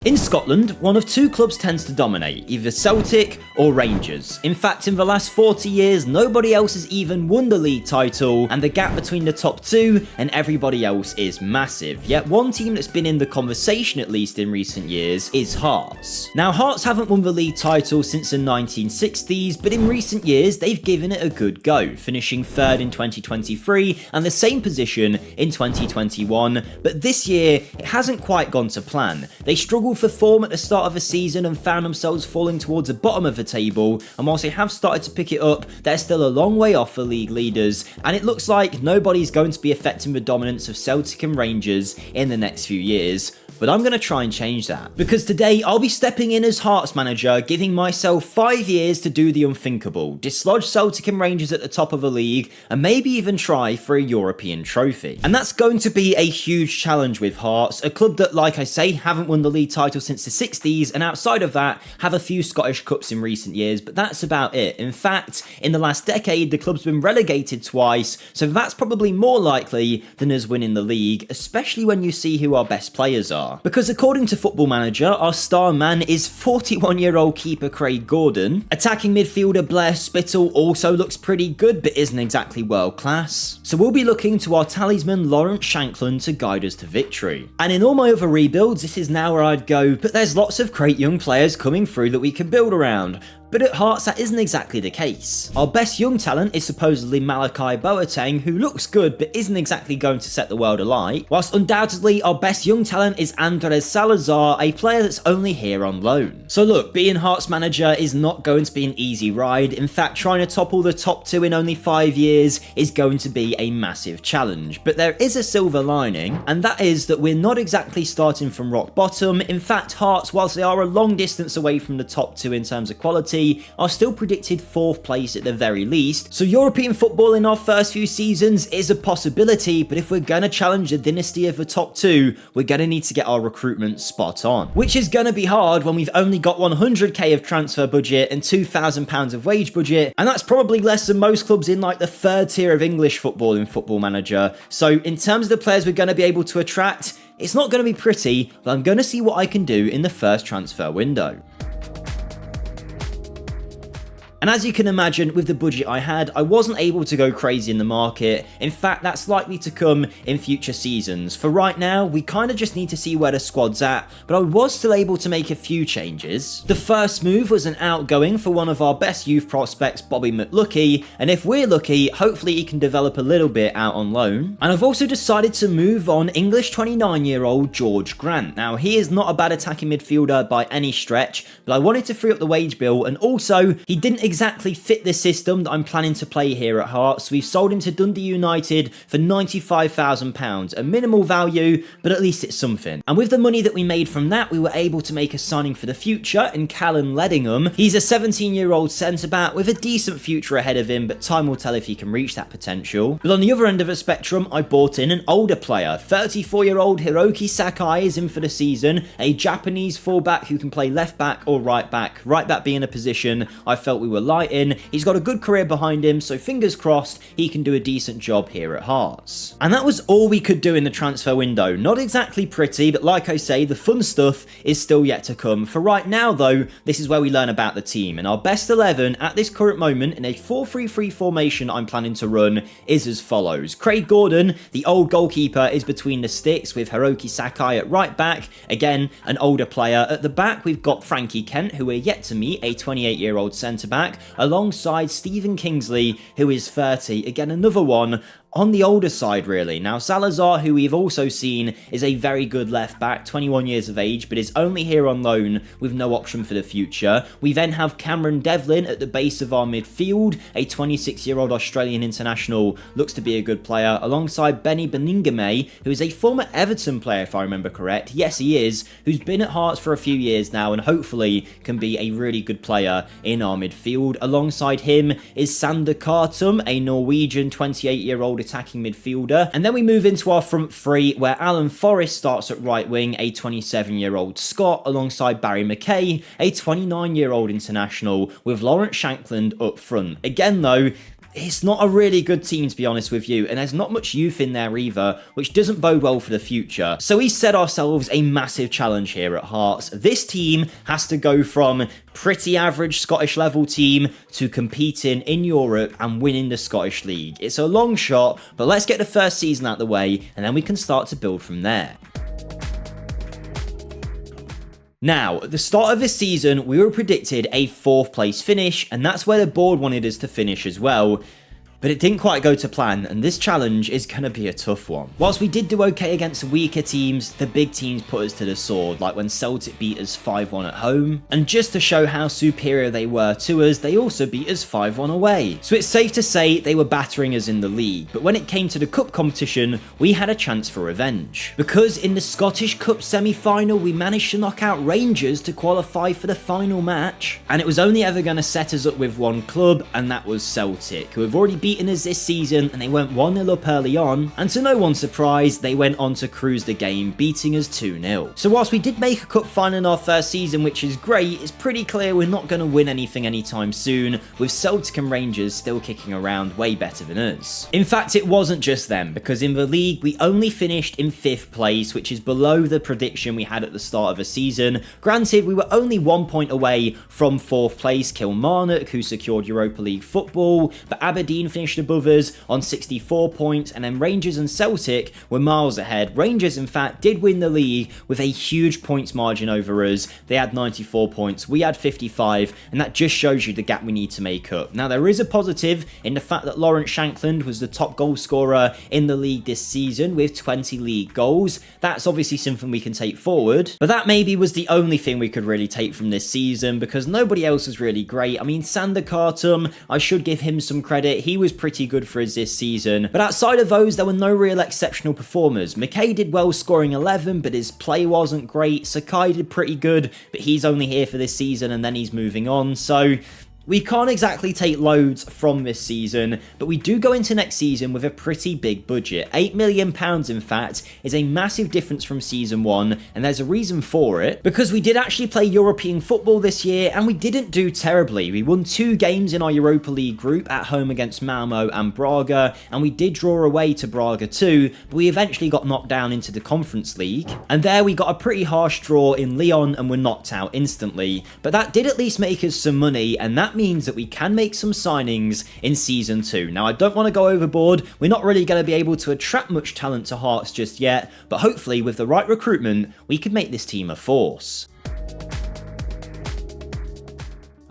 In Scotland, one of two clubs tends to dominate, either Celtic or Rangers. In fact, in the last 40 years, nobody else has even won the league title, and the gap between the top two and everybody else is massive. Yet one team that's been in the conversation, at least in recent years, is Hearts. Now, Hearts haven't won the league title since the 1960s, but in recent years, they've given it a good go, finishing third in 2023 and the same position in 2021, but this year, it hasn't quite gone to plan. They struggled for form at the start of the season and found themselves falling towards the bottom of the table, and whilst they have started to pick it up, they're still a long way off the league leaders, and it looks like nobody's going to be affecting the dominance of Celtic and Rangers in the next few years. But I'm going to try and change that, because today I'll be stepping in as Hearts manager, giving myself 5 years to do the unthinkable, dislodge Celtic and Rangers at the top of the league, and maybe even try for a European trophy. And that's going to be a huge challenge with Hearts, a club that, like I say, haven't won the league title since the 60s, and outside of that, have a few Scottish Cups in recent years, but that's about it. In fact, in the last decade, the club's been relegated twice, so that's probably more likely than us winning the league, especially when you see who our best players are. Because according to Football Manager, our star man is 41-year-old keeper Craig Gordon. Attacking midfielder Blair Spittle also looks pretty good, but isn't exactly world class. So we'll be looking to our talisman Lawrence Shankland to guide us to victory. And in all my other rebuilds, this is now where I'd go, but there's lots of great young players coming through that we can build around. But at Hearts, that isn't exactly the case. Our best young talent is supposedly Malachi Boateng, who looks good but isn't exactly going to set the world alight, whilst undoubtedly our best young talent is Andres Salazar, a player that's only here on loan. So look, being Hearts manager is not going to be an easy ride. In fact, trying to topple the top two in only 5 years is going to be a massive challenge. But there is a silver lining, and that is that we're not exactly starting from rock bottom. In fact, Hearts, whilst they are a long distance away from the top two in terms of quality, are still predicted 4th place at the very least. So European football in our first few seasons is a possibility, but if we're going to challenge the dynasty of the top two, we're going to need to get our recruitment spot on. Which is going to be hard when we've only got 100k of transfer budget and £2,000 of wage budget, and that's probably less than most clubs in like the 3rd tier of English football in Football Manager. So in terms of the players we're going to be able to attract, it's not going to be pretty, but I'm going to see what I can do in the first transfer window. And as you can imagine, with the budget I had, I wasn't able to go crazy in the market. In fact, that's likely to come in future seasons. For right now, we kind of just need to see where the squad's at, but I was still able to make a few changes. The first move was an outgoing for one of our best youth prospects, Bobby McLucky, and if we're lucky, hopefully he can develop a little bit out on loan. And I've also decided to move on English 29-year-old George Grant. Now, he is not a bad attacking midfielder by any stretch, but I wanted to free up the wage bill, and also, he didn't exactly fit the system that I'm planning to play here at Hearts. So we've sold him to Dundee United for £95,000, a minimal value, but at least it's something. And with the money that we made from that, we were able to make a signing for the future in Callum Ledingham. He's a 17-year-old centre-back with a decent future ahead of him, but time will tell if he can reach that potential. But on the other end of the spectrum, I bought in an older player. 34-year-old Hiroki Sakai is in for the season, a Japanese fullback who can play left back or right back being a position I felt we were light in. He's got a good career behind him, so fingers crossed he can do a decent job here at Hearts. And that was all we could do in the transfer window. Not exactly pretty, but like I say, the fun stuff is still yet to come. For right now though, this is where we learn about the team, and our best 11 at this current moment in a 4-3-3 formation I'm planning to run is as follows. Craig Gordon, the old goalkeeper, is between the sticks with Hiroki Sakai at right back, again an older player. At the back we've got Frankie Kent, who we're yet to meet, a 28-year-old centre-back, alongside Stephen Kingsley, who is 30, again another one on the older side really. Now Salazar, who we've also seen, is a very good left back, 21 years of age, but is only here on loan with no option for the future. We then have Cameron Devlin at the base of our midfield, a 26-year-old Australian international, looks to be a good player, alongside Benny Beningame, who is a former Everton player if I remember correct. Yes, he is, who's been at Hearts for a few years now and hopefully can be a really good player in our midfield. Alongside him is Sander Kartum, a Norwegian 28-year-old attacking midfielder. And then we move into our front three, where Alan Forrest starts at right wing, a 27-year-old Scot, alongside Barry McKay, a 29-year-old international, with Lawrence Shankland up front. Again though, it's not a really good team, to be honest with you, and there's not much youth in there either, which doesn't bode well for the future. So we set ourselves a massive challenge here at Hearts. This team has to go from pretty average Scottish level team to competing in Europe and winning the Scottish League. It's a long shot, but let's get the first season out of the way, and then we can start to build from there. Now, at the start of this season, we were predicted a 4th place finish, and that's where the board wanted us to finish as well. But it didn't quite go to plan, and this challenge is going to be a tough one. Whilst we did do okay against weaker teams, the big teams put us to the sword, like when Celtic beat us 5-1 at home. And just to show how superior they were to us, they also beat us 5-1 away. So it's safe to say they were battering us in the league, but when it came to the cup competition, we had a chance for revenge. Because in the Scottish Cup semi-final, we managed to knock out Rangers to qualify for the final match. And it was only ever going to set us up with one club, and that was Celtic, who have already beaten us this season, and they went 1-0 up early on, and to no one's surprise, they went on to cruise the game, beating us 2-0. So whilst we did make a cup final in our first season, which is great, it's pretty clear we're not going to win anything anytime soon, with Celtic and Rangers still kicking around way better than us. In fact, it wasn't just them, because in the league, we only finished in 5th place, which is below the prediction we had at the start of the season. Granted, we were only 1 point away from 4th place Kilmarnock, who secured Europa League football, but Aberdeen finished above us on 64 points, and then Rangers and Celtic were miles ahead. Rangers, in fact, did win the league with a huge points margin over us. They had 94 points, we had 55, and that just shows you the gap we need to make up. Now, there is a positive in the fact that Lawrence Shankland was the top goal scorer in the league this season with 20 league goals. That's obviously something we can take forward, but that maybe was the only thing we could really take from this season, because nobody else was really great. I mean, Sander Khartoum, I should give him some credit. He was pretty good for us this season, but outside of those, there were no real exceptional performers. McKay did well, scoring 11, but his play wasn't great. Sakai did pretty good, but he's only here for this season and then he's moving on, so we can't exactly take loads from this season, but we do go into next season with a pretty big budget. £8 million, in fact, is a massive difference from season 1, and there's a reason for it, because we did actually play European football this year, and we didn't do terribly. We won 2 games in our Europa League group at home against Malmo and Braga, and we did draw away to Braga too, but we eventually got knocked down into the Conference League, and there we got a pretty harsh draw in Lyon and were knocked out instantly. But that did at least make us some money, and that means that we can make some signings in season 2. Now, I don't want to go overboard. We're not really going to be able to attract much talent to Hearts just yet, but hopefully with the right recruitment, we can make this team a force.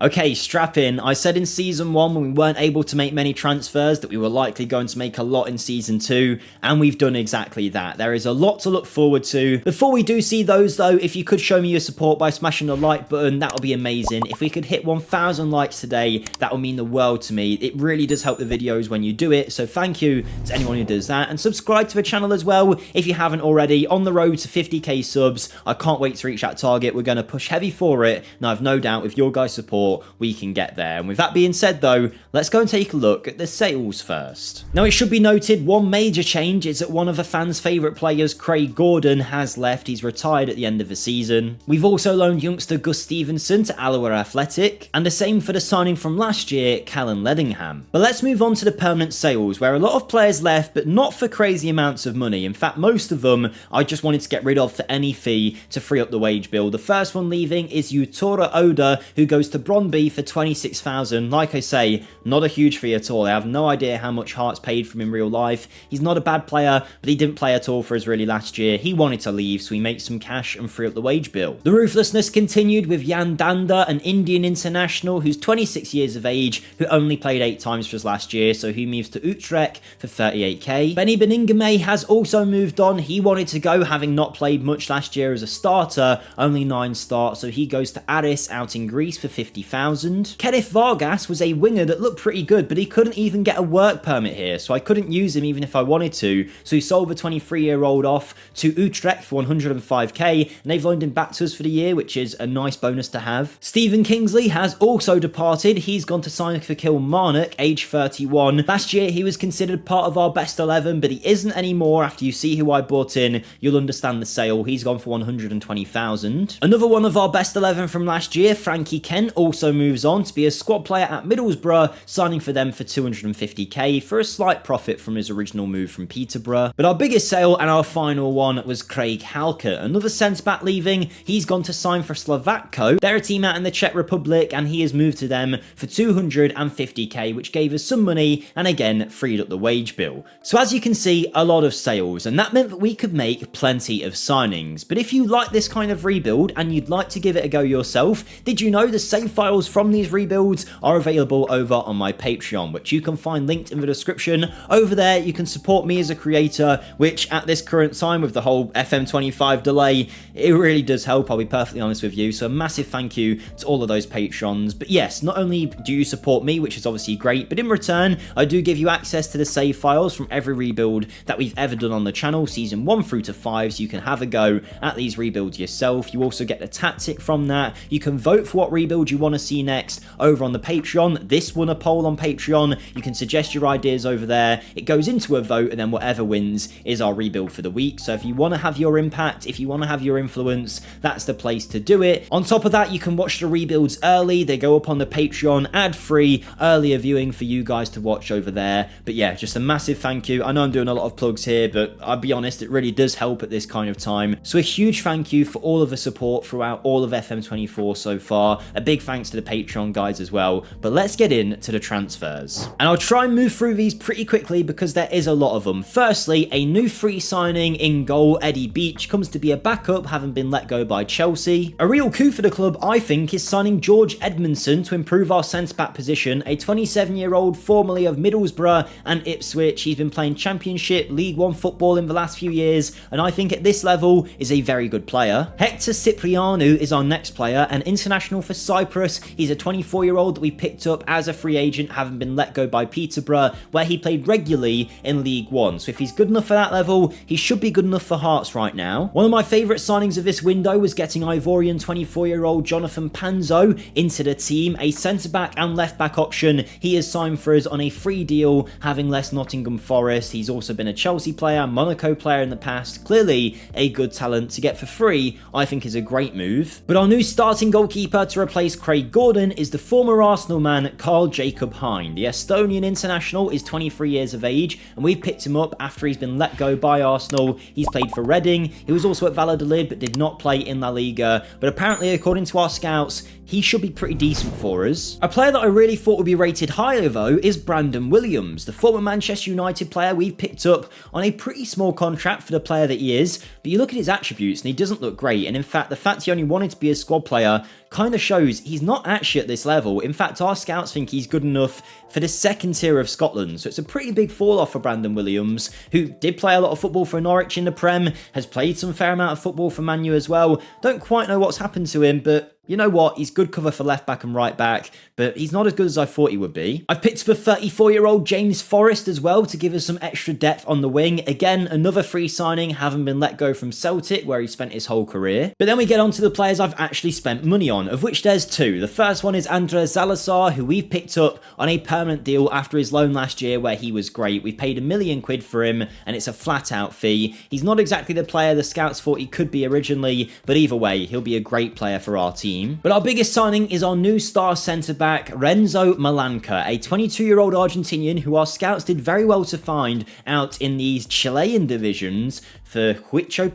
Okay, strap in. I said in season 1 when we weren't able to make many transfers that we were likely going to make a lot in season 2, and we've done exactly that. There is a lot to look forward to. Before we do see those though, if you could show me your support by smashing the like button, that would be amazing. If we could hit 1,000 likes today, that would mean the world to me. It really does help the videos when you do it, so thank you to anyone who does that. And subscribe to the channel as well if you haven't already. On the road to 50k subs, I can't wait to reach that target. We're going to push heavy for it, and I've no doubt with your guys' support, we can get there. And with that being said though, let's go and take a look at the sales first. Now, it should be noted, one major change is that one of the fans' favourite players, Craig Gordon, has left. He's retired at the end of the season. We've also loaned youngster Gus Stevenson to Alloa Athletic, and the same for the signing from last year, Callan Ledingham. But let's move on to the permanent sales, where a lot of players left, but not for crazy amounts of money. In fact, most of them I just wanted to get rid of for any fee to free up the wage bill. The first one leaving is Utora Oda, who goes to Brøndby for 26,000. Like I say, not a huge fee at all. I have no idea how much Hearts paid from him in real life. He's not a bad player, but he didn't play at all for us really last year. He wanted to leave, so he makes some cash and free up the wage bill. The ruthlessness continued with Jan Danda, an Indian international who's 26 years of age, who only played 8 times for us last year, so he moves to Utrecht for 38k. Benny Beningame has also moved on. He wanted to go, having not played much last year as a starter, only 9 starts, so he goes to Aris out in Greece for 50,000. Kenneth Vargas was a winger that looked pretty good, but he couldn't even get a work permit here, so I couldn't use him even if I wanted to, so he sold the 23-year-old off to Utrecht for 105k, and they've loaned him back to us for the year, which is a nice bonus to have. Stephen Kingsley has also departed. He's gone to sign for Kilmarnock, age 31. Last year, he was considered part of our best 11, but he isn't anymore. After you see who I brought in, you'll understand the sale. He's gone for 120,000. Another one of our best 11 from last year, Frankie Kent, also also moves on to be a squad player at Middlesbrough, signing for them for 250k for a slight profit from his original move from Peterborough. But our biggest sale and our final one was Craig Halkett, another centre-back leaving. He's gone to sign for Slovácko. They're a team out in the Czech Republic, and he has moved to them for 250k, which gave us some money and again freed up the wage bill. So as you can see, a lot of sales, and that meant that we could make plenty of signings. But if you like this kind of rebuild and you'd like to give it a go yourself, did you know the save files from these rebuilds are available over on my Patreon, which you can find linked in the description. Over there you can support me as a creator, which at this current time with the whole FM25 delay, it really does help, I'll be perfectly honest with you. So a massive thank you to all of those patrons. But yes, not only do you support me, which is obviously great, but in return I do give you access to the save files from every rebuild that we've ever done on the channel, season 1 through to 5, so you can have a go at these rebuilds yourself. You also get the tactic from that. You can vote for what rebuild you want to see next over on the Patreon. This won a poll on Patreon. You can suggest your ideas over there. It goes into a vote, and then whatever wins is our rebuild for the week. So if you want to have your impact, if you want to have your influence, that's the place to do it. On top of that, you can watch the rebuilds early. They go up on the Patreon ad-free, earlier viewing for you guys to watch over there. But yeah, just a massive thank you. I know I'm doing a lot of plugs here, but I'll be honest, it really does help at this kind of time. So a huge thank you for all of the support throughout all of FM24 so far. A big thanks to the Patreon guys as well. But let's get into the transfers. And I'll try and move through these pretty quickly because there is a lot of them. Firstly, a new free signing in goal. Eddie Beach comes to be a backup, having been let go by Chelsea. A real coup for the club, I think, is signing George Edmondson to improve our centre-back position. A 27-year-old formerly of Middlesbrough and Ipswich. He's been playing Championship, League One football in the last few years, and I think at this level is a very good player. Hector Ciprianu is our next player, an international for Cyprus. He's a 24-year-old that we picked up as a free agent, having been let go by Peterborough, where he played regularly in League One. So if he's good enough for that level, he should be good enough for Hearts right now. One of my favourite signings of this window was getting Ivorian 24-year-old Jonathan Panzo into the team, a centre-back and left-back option. He is signed for us on a free deal, having left Nottingham Forest. He's also been a Chelsea player, Monaco player in the past. Clearly a good talent to get for free, I think is a great move. But our new starting goalkeeper to replace Craig Gordon is the former Arsenal man Carl Jacob Hein. The Estonian international is 23 years of age, and we've picked him up after he's been let go by Arsenal. He's played for Reading. He was also at Valladolid but did not play in La Liga. But apparently, according to our scouts, he should be pretty decent for us. A player that I really thought would be rated higher though is Brandon Williams, the former Manchester United player we've picked up on a pretty small contract for the player that he is. But you look at his attributes and he doesn't look great, and in fact the fact he only wanted to be a squad player kind of shows he's not actually at this level. In fact, our scouts think he's good enough for the second tier of Scotland. So it's a pretty big fall off for Brandon Williams, who did play a lot of football for Norwich in the Prem, has played some fair amount of football for Man U as well. Don't quite know what's happened to him, but you know what? He's good cover for left back and right back, but he's not as good as I thought he would be. I've picked up a 34-year-old James Forrest as well to give us some extra depth on the wing. Again, another free signing, having been let go from Celtic, where he spent his whole career. But then we get on to the players I've actually spent money on, of which there's two. The first one is Andres Salazar, who we've picked up on a permanent deal after his loan last year, where he was great. We've paid £1 million for him, and it's a flat-out fee. He's not exactly the player the scouts thought he could be originally, but either way, he'll be a great player for our team. But our biggest signing is our new star centre-back, Renzo Malanca, a 22-year-old Argentinian who our scouts did very well to find out in these Chilean divisions for Huicho.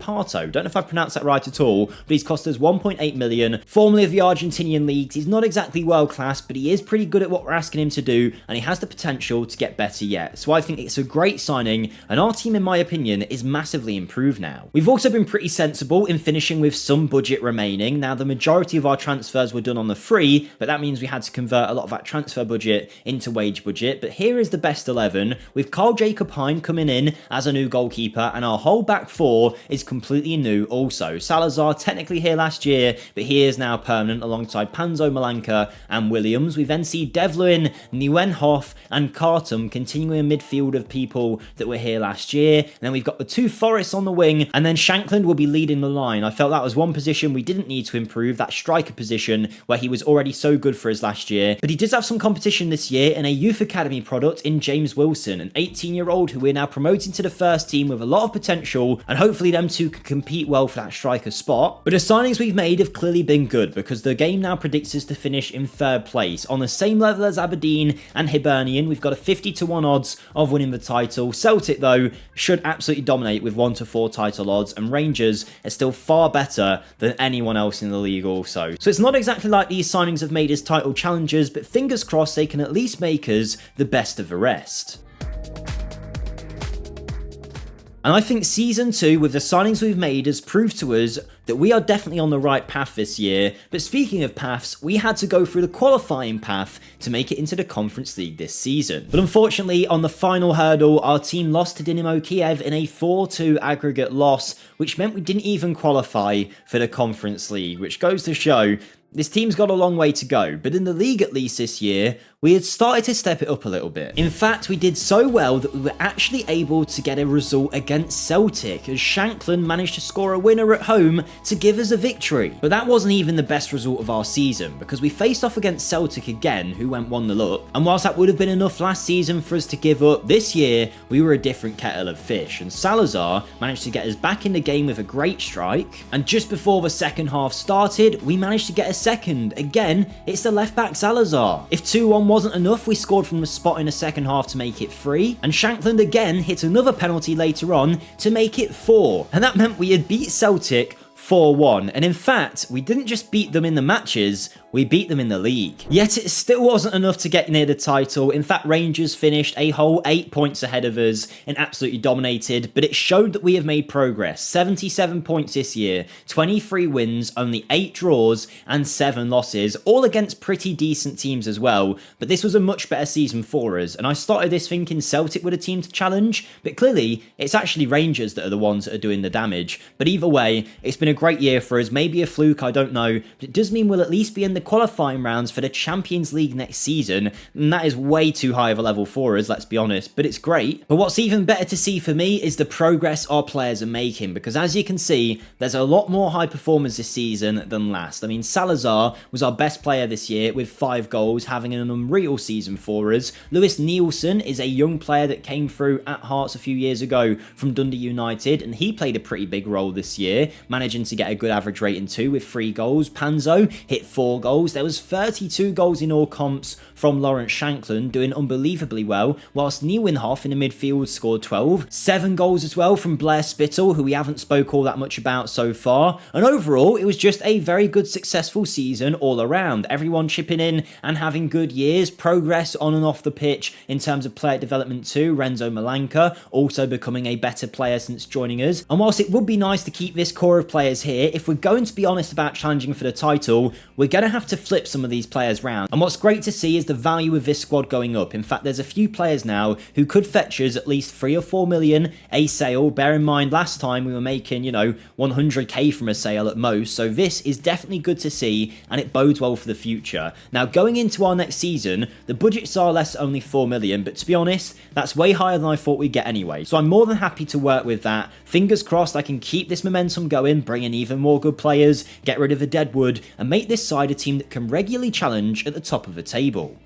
Don't know if I pronounced that right at all, but he's cost us 1.8 million, formerly of the Argentinian leagues. He's not exactly world class, but he is pretty good at what we're asking him to do, and he has the potential to get better yet. So I think it's a great signing, and our team, in my opinion, is massively improved now. We've also been pretty sensible in finishing with some budget remaining. Now, the majority of our transfers were done on the free, but that means we had to convert a lot of that transfer budget into wage budget. But here is the best 11, with Carl Jacob Hein coming in as a new goalkeeper, and our whole back four is completely new also. Salazar technically here last year, but he is now permanent alongside Panzo, Malanca and Williams. We then see Devlin, Nieuwenhof and Cartum continuing a midfield of people that were here last year. And then we've got the two Forests on the wing, and then Shankland will be leading the line. I felt that was one position we didn't need to improve, that striker striker position where he was already so good for us last year, but he does have some competition this year in a youth academy product in James Wilson, an 18-year-old who we're now promoting to the first team with a lot of potential, and hopefully them two can compete well for that striker spot. But the signings we've made have clearly been good, because the game now predicts us to finish in third place on the same level as Aberdeen and Hibernian. We've got a 50-1 odds of winning the title. Celtic, though, should absolutely dominate with 1-4 title odds, and Rangers are still far better than anyone else in the league also. So it's not exactly like these signings have made us title challengers, but fingers crossed they can at least make us the best of the rest. And I think Season 2, with the signings we've made, has proved to us that we are definitely on the right path this year. But speaking of paths, we had to go through the qualifying path to make it into the Conference League this season. But unfortunately, on the final hurdle, our team lost to Dynamo Kiev in a 4-2 aggregate loss, which meant we didn't even qualify for the Conference League, which goes to show this team's got a long way to go, but in the league at least this year, we had started to step it up a little bit. In fact, we did so well that we were actually able to get a result against Celtic, as Shankland managed to score a winner at home to give us a victory. But that wasn't even the best result of our season, because we faced off against Celtic again, who went 1-0 up, and whilst that would have been enough last season for us to give up, this year we were a different kettle of fish, and Salazar managed to get us back in the game with a great strike, and just before the second half started, we managed to get a second. Again, it's the left back Salazar. If 2-1 wasn't enough, we scored from the spot in the second half to make it 3, and Shankland again hit another penalty later on to make it 4, and that meant we had beat Celtic 4-1, and in fact, we didn't just beat them in the matches, we beat them in the league. Yet it still wasn't enough to get near the title. In fact, Rangers finished a whole 8 points ahead of us and absolutely dominated, but it showed that we have made progress. 77 points this year, 23 wins, only 8 draws and 7 losses, all against pretty decent teams as well, but this was a much better season for us, and I started this thinking Celtic were the team to challenge, but clearly it's actually Rangers that are the ones that are doing the damage. But either way, it's been a great year for us, maybe a fluke, I don't know, but it does mean we'll at least be in the qualifying rounds for the Champions League next season, and that is way too high of a level for us, let's be honest, but it's great. But what's even better to see for me is the progress our players are making, because as you can see, there's a lot more high performers this season than last. I mean, Salazar was our best player this year with 5 goals, having an unreal season for us. Lewis Nielsen is a young player that came through at Hearts a few years ago from Dundee United, and he played a pretty big role this year, managing to get a good average rating too with 3 goals. Panzo hit 4 goals. There was 32 goals in all comps from Lawrence Shankland, doing unbelievably well, whilst Nieuwenhof in the midfield scored 12. 7 goals as well from Blair Spittle, who we haven't spoke all that much about so far. And overall, it was just a very good, successful season all around. Everyone chipping in and having good years. Progress on and off the pitch in terms of player development too. Renzo Malanka also becoming a better player since joining us. And whilst it would be nice to keep this core of players here, if we're going to be honest about challenging for the title, we're going to have to flip some of these players round. And what's great to see is the value of this squad going up. In fact, there's a few players now who could fetch us at least 3 or 4 million a sale. Bear in mind, last time we were making, 100k from a sale at most. So this is definitely good to see, and it bodes well for the future. Now, going into our next season, the budgets are less, only 4 million, but to be honest, that's way higher than I thought we'd get anyway. So I'm more than happy to work with that. Fingers crossed I can keep this momentum going, bring in even more good players, get rid of the deadwood, and make this side a team that can regularly challenge at the top of the table.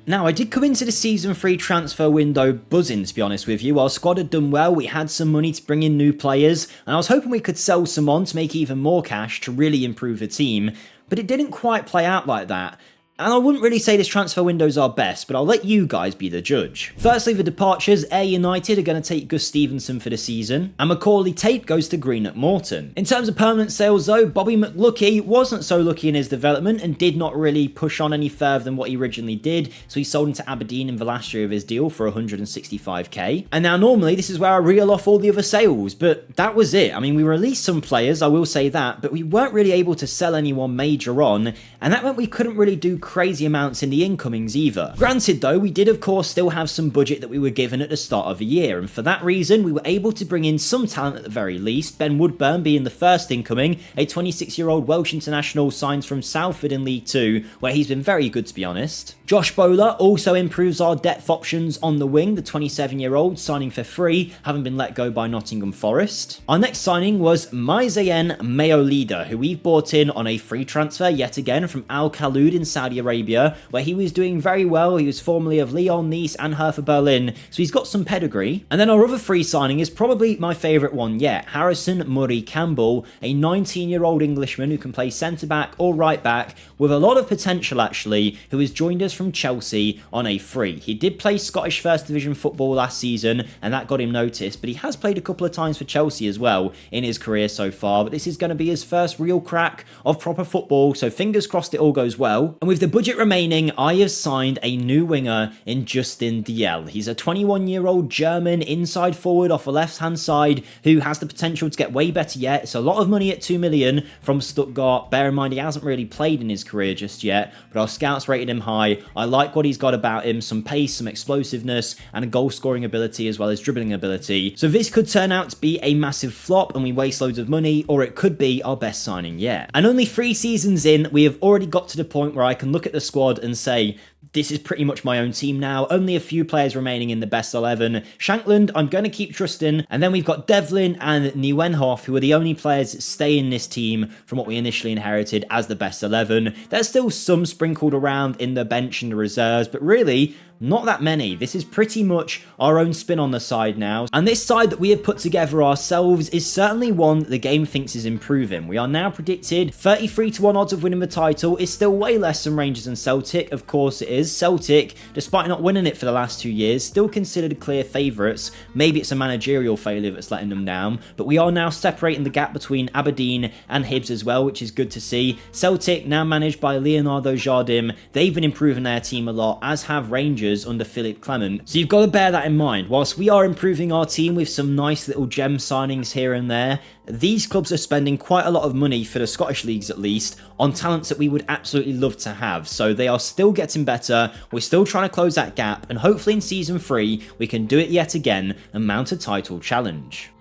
Now, I did come into the Season 3 transfer window buzzing, to be honest with you. Our squad had done well, we had some money to bring in new players, and I was hoping we could sell some on to make even more cash to really improve the team, but it didn't quite play out like that. And I wouldn't really say this transfer window's our best, but I'll let you guys be the judge. Firstly, the departures, Ayr United are going to take Gus Stevenson for the season, and Macaulay Tate goes to Greenock Morton. In terms of permanent sales though, Bobby McLucky wasn't so lucky in his development and did not really push on any further than what he originally did, so he sold into Aberdeen in the last year of his deal for 165k. And now normally this is where I reel off all the other sales, but that was it. I mean, we released some players, I will say that, but we weren't really able to sell anyone major on, and that meant we couldn't really do crazy amounts in the incomings either. Granted though, we did of course still have some budget that we were given at the start of the year, and for that reason we were able to bring in some talent at the very least, Ben Woodburn being the first incoming, a 26-year-old Welsh international signed from Salford in League 2, where he's been very good to be honest. Josh Bowler also improves our depth options on the wing, the 27-year-old signing for free, having been let go by Nottingham Forest. Our next signing was Maizayen Mayolida, who we've bought in on a free transfer yet again from Al Khaloud in Saudi Arabia, where he was doing very well. He was formerly of Lyon, Nice and Hertha Berlin, so he's got some pedigree. And then our other free signing is probably my favourite one yet, Harrison Murray Campbell, a 19-year-old Englishman who can play centre-back or right-back with a lot of potential actually, who has joined us from Chelsea on a free. He did play Scottish First Division football last season and that got him noticed, but he has played a couple of times for Chelsea as well in his career so far, but this is going to be his first real crack of proper football, so fingers crossed it all goes well. And with the budget remaining, I have signed a new winger in Justin Diel. He's a 21-year-old German inside forward off the left-hand side who has the potential to get way better yet. It's a lot of money at 2 million from Stuttgart. Bear in mind he hasn't really played in his career just yet, but our scouts rated him high. I like what he's got about him, some pace, some explosiveness, and a goal-scoring ability as well as dribbling ability. So this could turn out to be a massive flop and we waste loads of money, or it could be our best signing yet. And only 3 seasons in, we have already got to the point where I can look at the squad and say, this is pretty much my own team now. Only a few players remaining in the best 11. Shankland, I'm going to keep trusting. And then we've got Devlin and Nieuwenhof, who are the only players that stay in this team from what we initially inherited as the best 11. There's still some sprinkled around in the bench and the reserves, but really, not that many. This is pretty much our own spin on the side now. And this side that we have put together ourselves is certainly one that the game thinks is improving. We are now predicted 33-1 odds of winning the title. Is still way less than Rangers and Celtic. Of course it is. Celtic, despite not winning it for the last 2 years, still considered clear favourites. Maybe it's a managerial failure that's letting them down. But we are now separating the gap between Aberdeen and Hibs as well, which is good to see. Celtic, now managed by Leonardo Jardim, they've been improving their team a lot, as have Rangers under Philippe Clement. So you've got to bear that in mind. Whilst we are improving our team with some nice little gem signings here and there, these clubs are spending quite a lot of money, for the Scottish leagues at least, on talents that we would absolutely love to have. So they are still getting better. We're still trying to close that gap, and hopefully in season 3 we can do it yet again and mount a title challenge.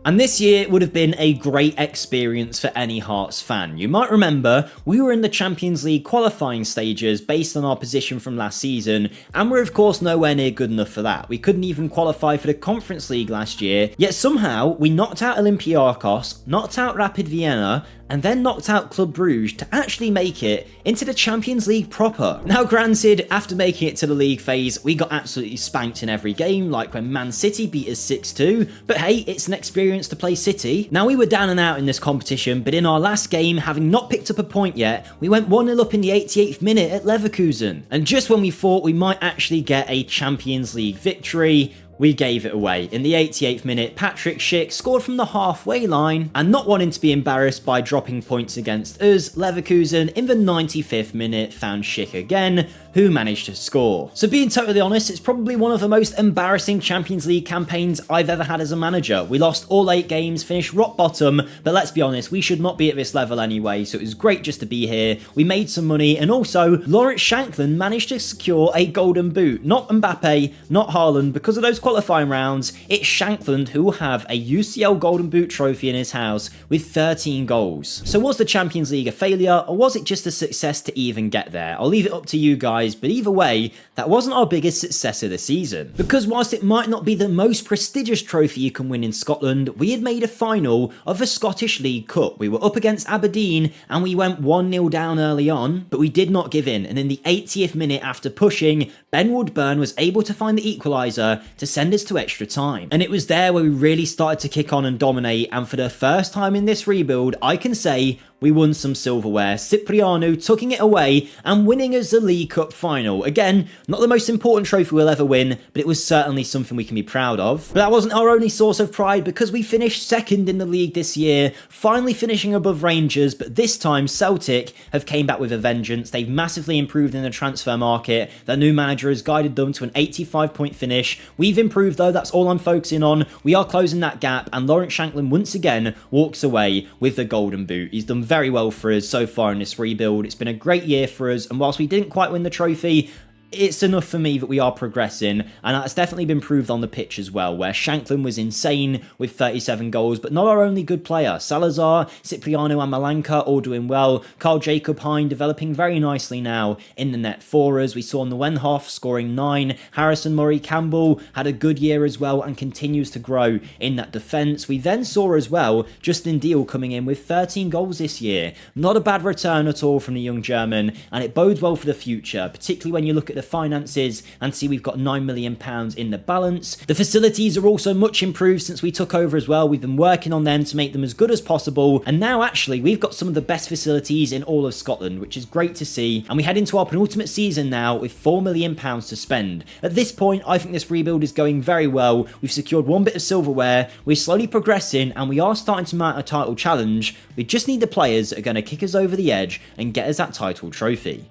And this year would have been a great experience for any Hearts fan. You might remember we were in the Champions League qualifying stages based on our position from last season, and we're of course nowhere near good enough for that. We couldn't even qualify for the Conference League last year, yet somehow we knocked out Olympiacos, knocked out Rapid Vienna, and then knocked out Club Brugge to actually make it into the Champions League proper. Now granted, after making it to the league phase, we got absolutely spanked in every game, like when Man City beat us 6-2, but hey, it's an experience to play City. Now we were down and out in this competition, but in our last game, having not picked up a point yet, we went 1-0 up in the 88th minute at Leverkusen. And just when we thought we might actually get a Champions League victory, we gave it away. In the 88th minute, Patrick Schick scored from the halfway line, and not wanting to be embarrassed by dropping points against us, Leverkusen in the 95th minute found Schick again, who managed to score. So being totally honest, it's probably one of the most embarrassing Champions League campaigns I've ever had as a manager. We lost all 8 games, finished rock bottom, but let's be honest, we should not be at this level anyway, so it was great just to be here. We made some money, and also, Lawrence Shankland managed to secure a golden boot. Not Mbappe, not Haaland, because of those qualifying rounds, it's Shankland who will have a UCL golden boot trophy in his house with 13 goals. So was the Champions League a failure, or was it just a success to even get there? I'll leave it up to you guys, but either way, that wasn't our biggest success of the season. Because whilst it might not be the most prestigious trophy you can win in Scotland, we had made a final of the Scottish League Cup. We were up against Aberdeen and we went 1-0 down early on, but we did not give in, and in the 80th minute after pushing, Ben Woodburn was able to find the equaliser to send us to extra time. And it was there where we really started to kick on and dominate, and for the first time in this rebuild, I can say we won some silverware, Cipriano tucking it away and winning us the League Cup final. Again, not the most important trophy we'll ever win, but it was certainly something we can be proud of. But that wasn't our only source of pride, because we finished second in the league this year, finally finishing above Rangers, but this time Celtic have came back with a vengeance. They've massively improved in the transfer market. Their new manager has guided them to an 85-point finish. We've improved though, that's all I'm focusing on. We are closing that gap, and Lawrence Shankland once again walks away with the golden boot. He's done very well for us so far in this rebuild. It's been a great year for us, and whilst we didn't quite win the trophy, it's enough for me that we are progressing, and that's definitely been proved on the pitch as well, where Shankland was insane with 37 goals, but not our only good player. Salazar, Cipriano and Malanka all doing well. Carl Jacob Hein developing very nicely now in the net for us. We saw Neuenhoff scoring 9. Harrison Murray Campbell had a good year as well and continues to grow in that defence. We then saw as well Justin Deal coming in with 13 goals this year. Not a bad return at all from the young German, and it bodes well for the future, particularly when you look at the finances and see we've got £9 million in the balance. The facilities are also much improved since we took over as well. We've been working on them to make them as good as possible, and now actually we've got some of the best facilities in all of Scotland, which is great to see. And we head into our penultimate season now with £4 million to spend. At this point, I think this rebuild is going very well. We've secured one bit of silverware, we're slowly progressing, and we are starting to mount a title challenge. We just need the players that are going to kick us over the edge and get us that title trophy.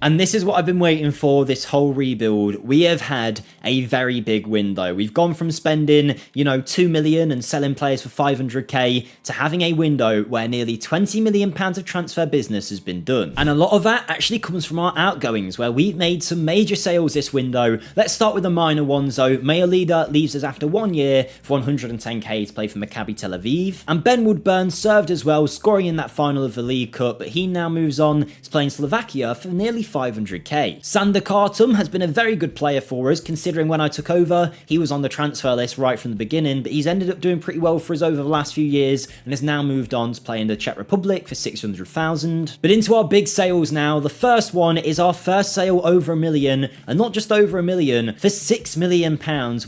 And this is what I've been waiting for this whole rebuild. We have had a very big window. We've gone from spending, 2 million and selling players for 500k to having a window where nearly 20 million pounds of transfer business has been done. And a lot of that actually comes from our outgoings, where we've made some major sales this window. Let's start with the minor ones though. Mayalida leaves us after 1 year for 110k to play for Maccabi Tel Aviv. And Ben Woodburn served as well, scoring in that final of the League Cup, but he now moves on to play in Slovakia for nearly 500k. Sander Khartoum has been a very good player for us, considering when I took over, he was on the transfer list right from the beginning, but he's ended up doing pretty well for us over the last few years and has now moved on to play in the Czech Republic for 600,000. But into our big sales now. The first one is our first sale over £1 million, and not just over £1 million, for £6 million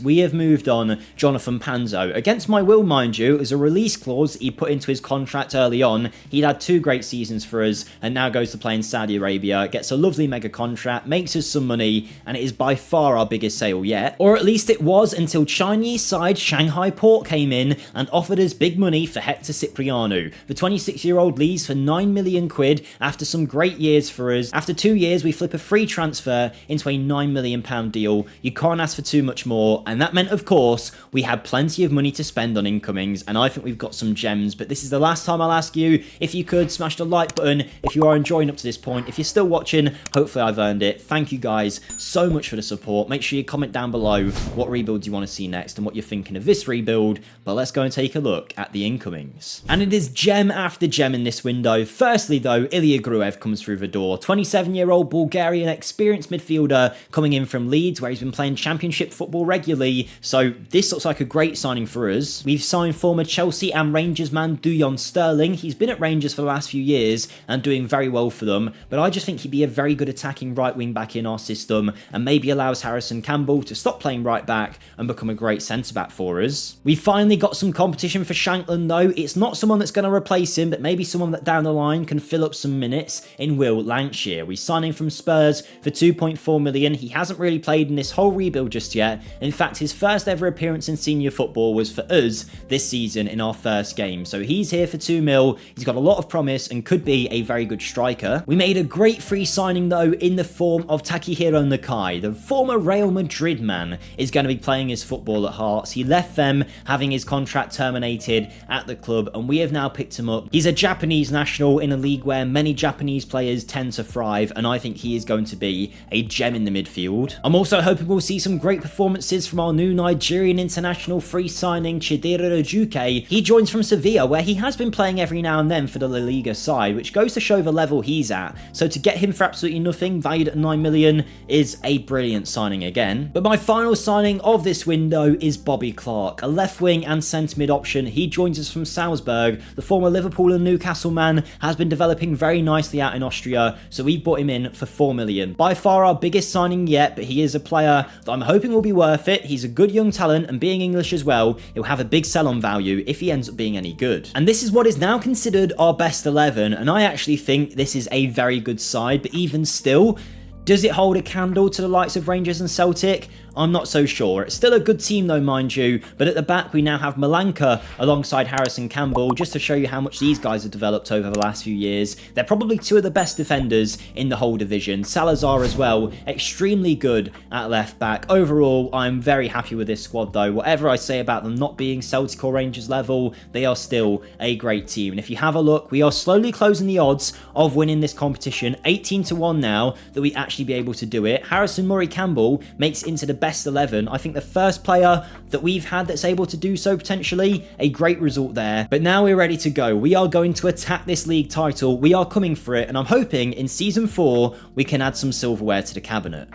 we have moved on Jonathan Panzo. Against my will, mind you, as a release clause he put into his contract early on. He'd had 2 great seasons for us and now goes to play in Saudi Arabia, gets a lovely mega contract, makes us some money, and it is by far our biggest sale yet. Or at least it was, until Chinese side Shanghai Port came in and offered us big money for Hector Cipriano. The 26-year-old leaves for £9 million after some great years for us. After 2 years, we flip a free transfer into a £9 million deal. You can't ask for too much more, and that meant, of course, we had plenty of money to spend on incomings, and I think we've got some gems. But this is the last time I'll ask you, if you could, smash the like button if you are enjoying up to this point. If you're still watching, hopefully I've earned it. Thank you guys so much for the support. Make sure you comment down below what rebuilds you want to see next and what you're thinking of this rebuild, but let's go and take a look at the incomings. And it is gem after gem in this window. Firstly though, Ilya Gruev comes through the door. 27-year-old Bulgarian experienced midfielder coming in from Leeds, where he's been playing championship football regularly, so this looks like a great signing for us. We've signed former Chelsea and Rangers man Dujon Sterling. He's been at Rangers for the last few years and doing very well for them, but I just think he'd be a very good attacking right wing back in our system, and maybe allows Harrison Campbell to stop playing right back and become a great centre back for us. We finally got some competition for Shankland though. It's not someone that's going to replace him, but maybe someone that down the line can fill up some minutes in Will Lancashire. We signed him from Spurs for 2.4 million. He hasn't really played in this whole rebuild just yet. In fact, his first ever appearance in senior football was for us this season in our first game, so he's here for 2 mil. He's got a lot of promise and could be a very good striker. We made a great free signing though in the form of Takehiro Nakai. The former Real Madrid man is going to be playing his football at Hearts. He left them having his contract terminated at the club, and we have now picked him up. He's a Japanese national in a league where many Japanese players tend to thrive, and I think he is going to be a gem in the midfield. I'm also hoping we'll see some great performances from our new Nigerian international free signing Chidera Ojuke. He joins from Sevilla, where he has been playing every now and then for the La Liga side, which goes to show the level he's at. So to get him for absolutely nothing, valued at 9 million, is a brilliant signing again. But my final signing of this window is Bobby Clark, a left wing and centre mid option. He joins us from Salzburg. The former Liverpool and Newcastle man has been developing very nicely out in Austria, so we bought him in for 4 million. By far our biggest signing yet, but he is a player that I'm hoping will be worth it. He's a good young talent, and being English as well, he'll have a big sell-on value if he ends up being any good. And this is what is now considered our best 11, and I actually think this is a very good side, but even still, does it hold a candle to the likes of Rangers and Celtic? I'm not so sure. It's still a good team though, mind you, but at the back we now have Malanka alongside Harrison Campbell, just to show you how much these guys have developed over the last few years. They're probably two of the best defenders in the whole division. Salazar as well, extremely good at left back. Overall, I'm very happy with this squad though. Whatever I say about them not being Celtic or Rangers level, they are still a great team. And if you have a look, we are slowly closing the odds of winning this competition. 18 to 1 now that we actually be able to do it. Harrison Murray Campbell makes it into the best 11. I think the first player that we've had that's able to do so potentially. A great result there. But now we're ready to go. We are going to attack this league title. We are coming for it, and I'm hoping in season 4 we can add some silverware to the cabinet.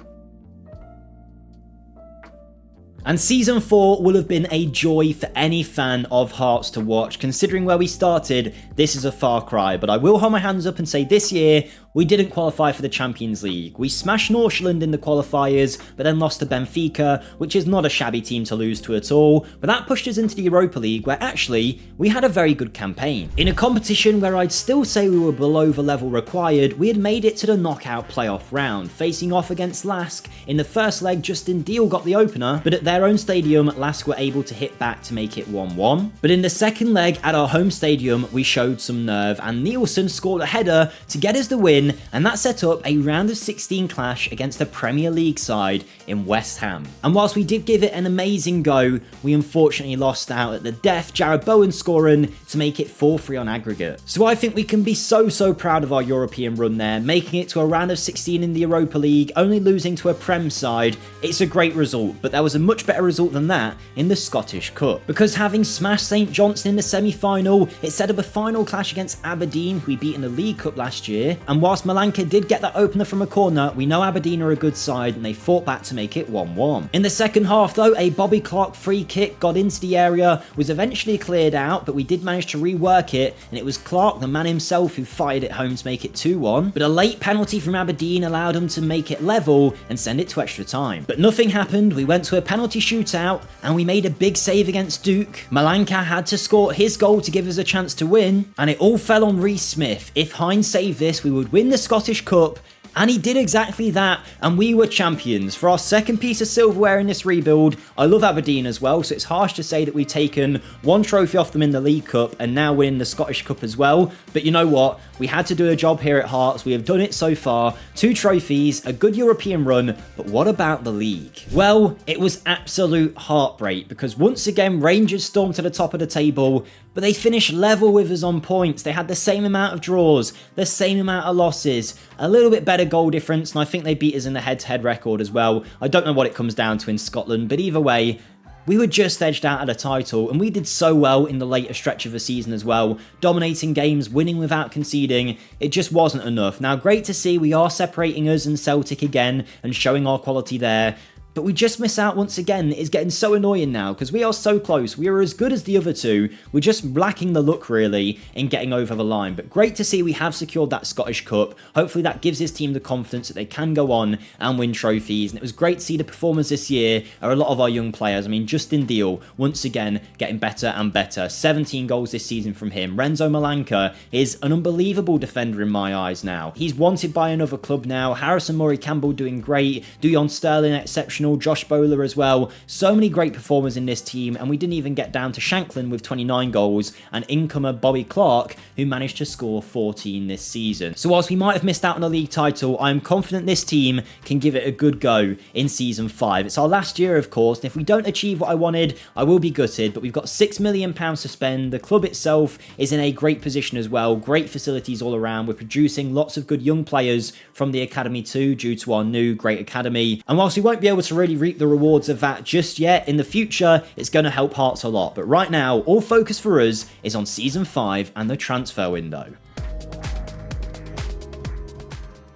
And season 4 will have been a joy for any fan of Hearts to watch. Considering where we started, this is a far cry, but I will hold my hands up and say this year we didn't qualify for the Champions League. We smashed Northland in the qualifiers, but then lost to Benfica, which is not a shabby team to lose to at all, but that pushed us into the Europa League, where actually we had a very good campaign. In a competition where I'd still say we were below the level required, we had made it to the knockout playoff round, facing off against Lask. In the first leg, Justin Deal got the opener, but at their own stadium, Lask were able to hit back to make it 1-1. But in the second leg at our home stadium, we showed some nerve, and Nielsen scored a header to get us the win, and that set up a round of 16 clash against the Premier League side in West Ham. And whilst we did give it an amazing go, we unfortunately lost out at the death, Jared Bowen scoring to make it 4-3 on aggregate. So I think we can be so proud of our European run there, making it to a round of 16 in the Europa League, only losing to a Prem side. It's a great result, but there was a much better result than that in the Scottish Cup. Because having smashed St Johnstone in the semi-final, it set up a final clash against Aberdeen, who we beat in the League Cup last year, and whilst Malanka did get that opener from a corner, we know Aberdeen are a good side and they fought back to make it 1-1. In the second half though, a Bobby Clark free kick got into the area, was eventually cleared out, but we did manage to rework it, and it was Clark, the man himself, who fired it home to make it 2-1, but a late penalty from Aberdeen allowed them to make it level and send it to extra time. But nothing happened, we went to a penalty shootout, and we made a big save against Duke. Malanka had to score his goal to give us a chance to win, and it all fell on Reece Smith. If Hines saved this, we would win the Scottish Cup, and he did exactly that, and we were champions. For our second piece of silverware in this rebuild, I love Aberdeen as well, so it's harsh to say that we've taken one trophy off them in the League Cup and now win the Scottish Cup as well. But you know what? We had to do a job here at Hearts. We have done it so far. 2 trophies, a good European run, but what about the league? Well, it was absolute heartbreak, because once again, Rangers stormed to the top of the table, but they finished level with us on points. They had the same amount of draws, the same amount of losses, a little bit better goal difference, and I think they beat us in the head-to-head record as well. I don't know what it comes down to in Scotland, but either way, we were just edged out of the title, and we did so well in the later stretch of the season as well, dominating games, winning without conceding. It just wasn't enough. Now, great to see we are separating us and Celtic again and showing our quality there, but we just miss out once again. It's getting so annoying now because we are so close. We are as good as the other two. We're just lacking the luck really in getting over the line. But great to see we have secured that Scottish Cup. Hopefully that gives his team the confidence that they can go on and win trophies. And it was great to see the performers this year are a lot of our young players. I mean, Justin Deal, once again, getting better and better. 17 goals this season from him. Renzo Malanka is an unbelievable defender in my eyes now. He's wanted by another club now. Harrison Murray Campbell doing great. Dujon Sterling exceptional. Josh Bowler as well. So many great performers in this team, and we didn't even get down to Shanklin with 29 goals and incomer Bobby Clark, who managed to score 14 this season. So whilst we might have missed out on the league title, I'm confident this team can give it a good go in season 5. It's our last year, of course, and if we don't achieve what I wanted, I will be gutted, but we've got £6 million to spend. The club itself is in a great position as well. Great facilities all around. We're producing lots of good young players from the academy too, due to our new great academy. And whilst we won't be able to really reap the rewards of that just yet, in the future it's going to help Hearts a lot. But right now, all focus for us is on season 5 and the transfer window.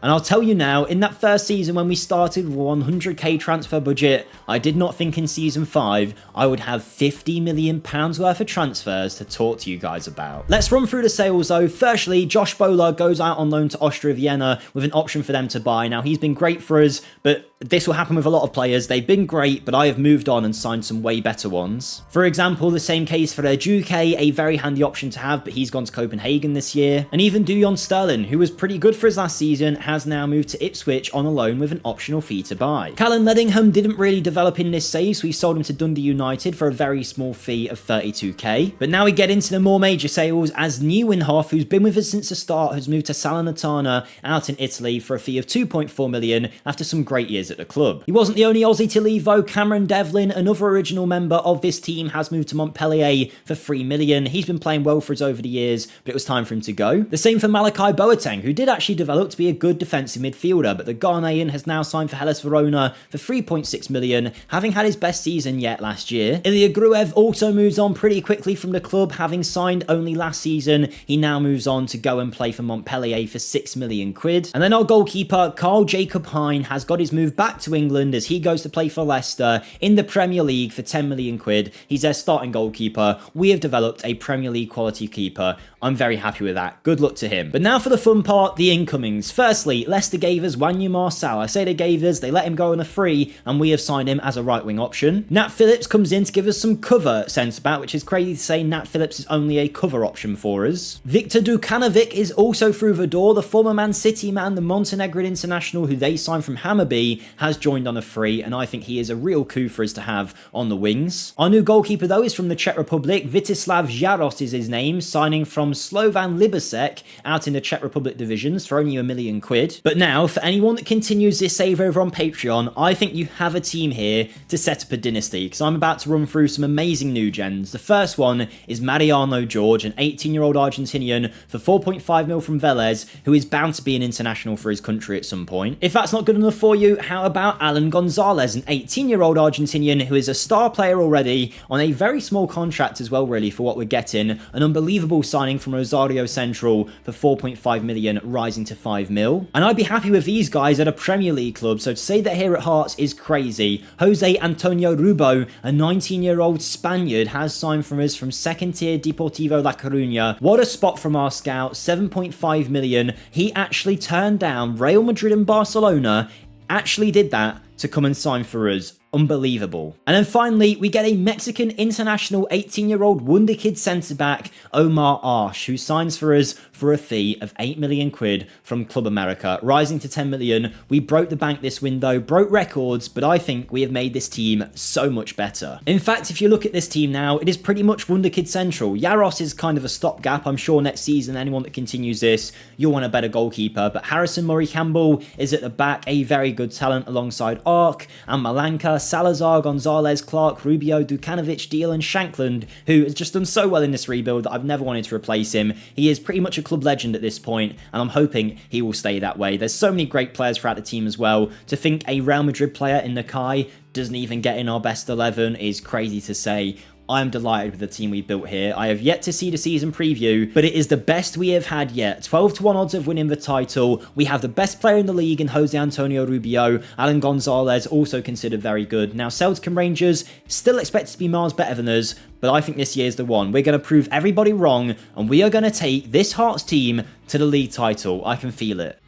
And I'll tell you now, in that first season when we started with a 100k transfer budget, I did not think in season 5 I would have £50 million worth of transfers to talk to you guys about. Let's run through the sales though. Firstly, Josh Bowler goes out on loan to Austria Vienna with an option for them to buy. Now, he's been great for us, but this will happen with a lot of players. They've been great, but I have moved on and signed some way better ones. For example, the same case for Duque, a very handy option to have, but he's gone to Copenhagen this year. And even Dujon Sterling, who was pretty good for us last season, has now moved to Ipswich on a loan with an optional fee to buy. Callum Ledingham didn't really develop in this save, so we sold him to Dundee United for a very small fee of 32k. But now we get into the more major sales, as Nieuwenhof, who's been with us since the start, has moved to Salernitana out in Italy for a fee of 2.4 million after some great years at the club. He wasn't the only Aussie to leave though. Cameron Devlin, another original member of this team, has moved to Montpellier for 3 million. He's been playing well for us over the years, but it was time for him to go. The same for Malachi Boateng, who did actually develop to be a good defensive midfielder, but the Ghanaian has now signed for Hellas Verona for 3.6 million, having had his best season yet last year. Ilya Gruev also moves on pretty quickly from the club, having signed only last season. He now moves on to go and play for Montpellier for 6 million quid. And then our goalkeeper, Carl Jacob Hein, has got his move back to England as he goes to play for Leicester in the Premier League for 10 million quid. He's their starting goalkeeper. We have developed a Premier League quality keeper. I'm very happy with that. Good luck to him. But now for the fun part, the incomings. Firstly, Leicester gave us Wanya Marçal. I say they gave us, they let him go on a free, and we have signed him as a right wing option. Nat Phillips comes in to give us some cover centre-back, which is crazy to say Nat Phillips is only a cover option for us. Viktor Dukanovic is also through the door. The former Man City man, the Montenegrin international who they signed from Hammarby, has joined on a free, and I think he is a real coup for us to have on the wings. Our new goalkeeper though is from the Czech Republic. Vitislav Jaros is his name, signing from Slovan Liberec out in the Czech Republic divisions for only 1 million quid. But now, for anyone that continues this save over on Patreon, I think you have a team here to set up a dynasty, because I'm about to run through some amazing new gens. The first one is Mariano George, an 18-year-old Argentinian for 4.5 mil from Vélez, who is bound to be an international for his country at some point. If that's not good enough for you, how about Alan Gonzalez, an 18-year-old Argentinian who is a star player already on a very small contract as well, really, for what we're getting. An unbelievable signing from Rosario Central for 4.5 million, rising to 5 mil. And I'd be happy with these guys at a Premier League club, so to say that here at Hearts is crazy. Jose Antonio Rubo, a 19-year-old Spaniard, has signed from us from second tier Deportivo La Coruña. What a spot from our scout, 7.5 million. He actually turned down Real Madrid and Barcelona, actually did that to come and sign for us. Unbelievable. And then finally, we get a Mexican international 18-year-old wunderkid centre-back, Omar Arsh, who signs for us for a fee of 8 million quid from Club America, rising to 10 million. We broke the bank this window, broke records, but I think we have made this team so much better. In fact, if you look at this team now, it is pretty much wunderkid central. Jaros is kind of a stopgap. I'm sure next season, anyone that continues this, you'll want a better goalkeeper, but Harrison Murray-Campbell is at the back, a very good talent alongside Ark and Malanka, Salazar, Gonzalez, Clark, Rubio, Dukanovic, Deal and Shankland, who has just done so well in this rebuild that I've never wanted to replace him. He is pretty much a club legend at this point, and I'm hoping he will stay that way. There's so many great players throughout the team as well. To think a Real Madrid player in Nakai doesn't even get in our best 11 is crazy to say. I'm delighted with the team we built here. I have yet to see the season preview, but it is the best we have had yet. 12-1 odds of winning the title. We have the best player in the league in Jose Antonio Rubio. Alan Gonzalez, also considered very good. Now, Celtic Rangers, still expected to be miles better than us, but I think this year's the one. We're going to prove everybody wrong, and we are going to take this Hearts team to the league title. I can feel it.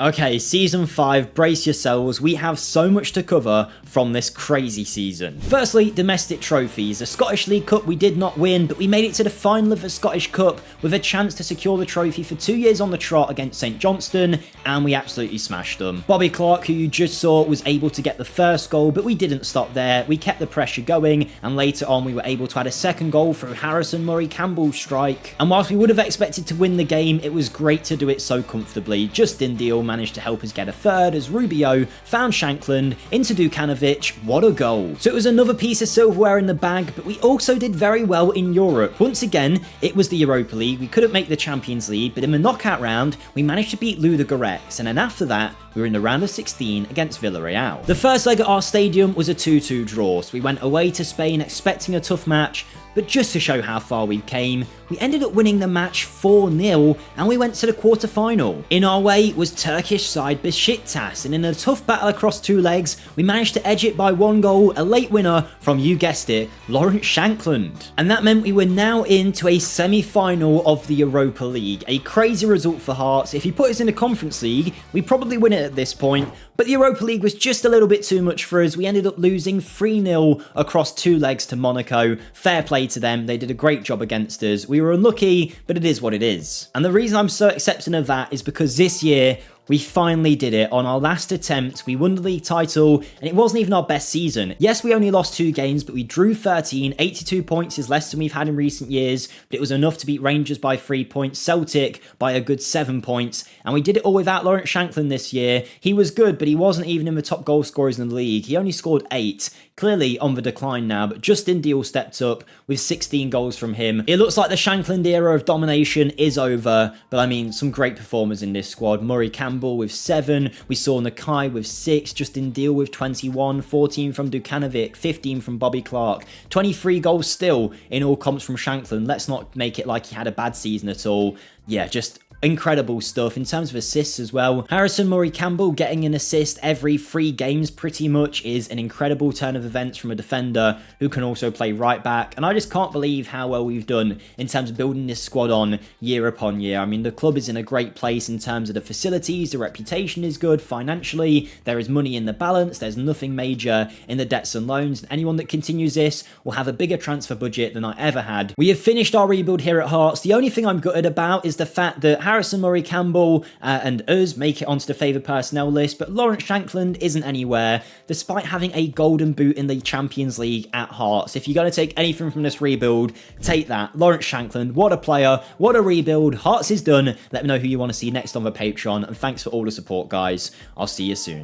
Okay, Season 5, brace yourselves, we have so much to cover from this crazy season. Firstly, domestic trophies. The Scottish League Cup we did not win, but we made it to the final of the Scottish Cup with a chance to secure the trophy for 2 years on the trot against St Johnstone, and we absolutely smashed them. Bobby Clark, who you just saw, was able to get the first goal, but we didn't stop there. We kept the pressure going, and later on we were able to add a second goal through Harrison Murray-Campbell's strike. And whilst we would have expected to win the game, it was great to do it so comfortably. Justin Deal managed to help us get a third as Rubio found Shankland into Dukanovic. What a goal. So it was another piece of silverware in the bag, but we also did very well in Europe. Once again, it was the Europa League. We couldn't make the Champions League, but in the knockout round, we managed to beat Ludogorets, and then after that, we were in the round of 16 against Villarreal. The first leg at our stadium was a 2-2 draw, so we went away to Spain expecting a tough match, but just to show how far we came, we ended up winning the match 4-0 and we went to the quarter-final. In our way was Turkish side Besiktas, and in a tough battle across 2 legs, we managed to edge it by 1 goal, a late winner from, you guessed it, Lawrence Shankland. And that meant we were now into a semi-final of the Europa League. A crazy result for Hearts. If you put us in the Conference League, we probably win it it at this point. But the Europa League was just a little bit too much for us. We ended up losing 3-0 across 2 legs to Monaco. Fair play to them. They did a great job against us. We were unlucky, but it is what it is. And the reason I'm so accepting of that is because this year, we finally did it. On our last attempt, we won the league title, and it wasn't even our best season. Yes, we only lost 2 games, but we drew 13. 82 points is less than we've had in recent years, but it was enough to beat Rangers by 3 points, Celtic by a good 7 points, and we did it all without Lawrence Shankland this year. He was good, but he wasn't even in the top goal scorers in the league. He only scored 8. Clearly on the decline now, but Justin Deal stepped up with 16 goals from him. It looks like the Shankland era of domination is over, but I mean, some great performers in this squad. Murray Campbell with 7, we saw Nakai with 6, Justin Deal with 21, 14 from Dukanovic, 15 from Bobby Clark, 23 goals still in all comps from Shankland. Let's not make it like he had a bad season at all. Yeah, just incredible stuff. In terms of assists as well, Harrison Murray Campbell getting an assist every 3 games pretty much is an incredible turn of events from a defender who can also play right back, and I just can't believe how well we've done in terms of building this squad on year upon year. I mean, the club is in a great place in terms of the facilities, the reputation is good financially, there is money in the balance, there's nothing major in the debts and loans, and anyone that continues this will have a bigger transfer budget than I ever had. We have finished our rebuild here at Hearts. The only thing I'm gutted about is the fact that Harrison Murray Campbell and us make it onto the favoured personnel list, but Lawrence Shankland isn't anywhere, despite having a golden boot in the Champions League at Hearts. If you're going to take anything from this rebuild, take that. Lawrence Shankland, what a player, what a rebuild. Hearts is done. Let me know who you want to see next on the Patreon, and thanks for all the support, guys. I'll see you soon.